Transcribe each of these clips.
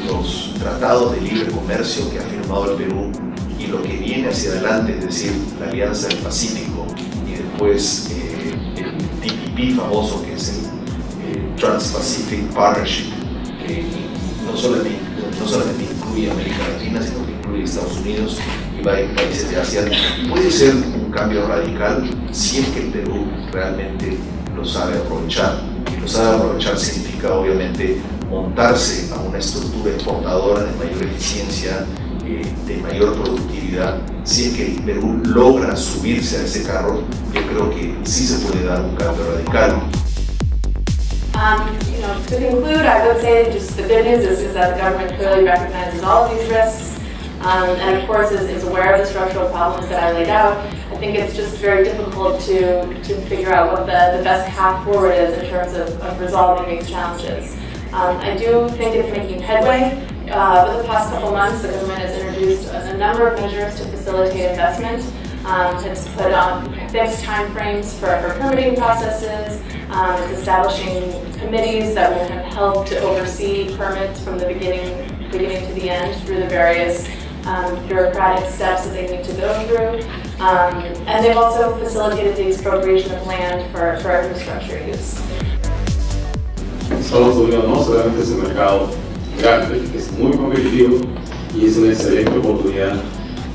los tratados de libre comercio que ha firmado el Perú y lo que viene hacia adelante, es decir, la Alianza del Pacífico y después el TPP famoso, que es el Trans-Pacific Partnership, que no solamente incluye América Latina, sino que incluye Estados Unidos y varios países de Asia, puede ser un cambio radical si es que el Perú realmente lo sabe aprovechar. Y lo sabe aprovechar significa obviamente montarse a una estructura exportadora de mayor eficiencia, de mayor productividad. Si es que el Perú logra subirse a ese carro, yo creo que sí se puede dar un cambio radical. To conclude, I would say just the good news is that the government clearly recognizes all of these risks and of course is aware of the structural problems that I laid out. I think it's just very difficult to figure out what the best path forward is in terms of resolving these challenges. I do think it's making headway. Over the past couple months, the government has introduced a number of measures to facilitate investment. It's put on fixed timeframes for permitting processes. It's establishing committees that will help to oversee permits from the beginning to the end through the various bureaucratic steps that they need to go through. And they've also facilitated the expropriation of land for infrastructure use. Estados Unidos no solamente es un mercado grande, que es muy competitivo y es una excelente oportunidad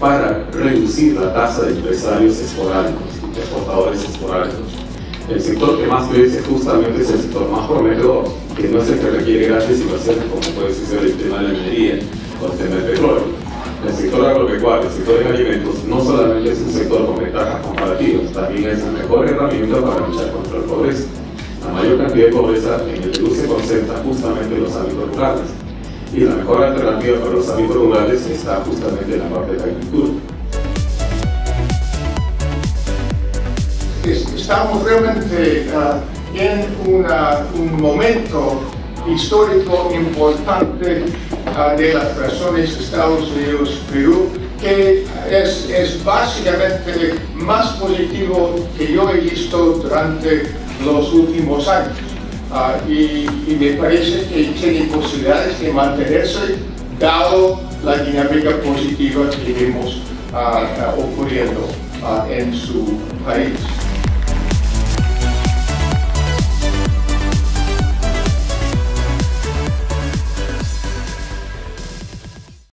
para reducir la tasa de empresarios esporádicos, exportadores esporádicos. El sector que más crece justamente es el sector más prometedor, que no es el que requiere grandes inversiones como puede ser el tema de la minería o el tema del petróleo. El sector agropecuario, el sector de alimentos, no solamente es un sector con ventajas comparativas, también es la mejor herramienta para luchar contra la pobreza. La mayor cantidad de pobreza en el Perú se concentra justamente en los ámbitos rurales. Y la mejor alternativa para los ámbitos rurales está justamente en la parte de la agricultura. Estamos realmente en un momento histórico importante de las relaciones Estados Unidos-Perú, que es básicamente más positivo que yo he visto durante los últimos años. Y me parece que tiene posibilidades de mantenerse dado la dinámica positiva que vemos ocurriendo en su país.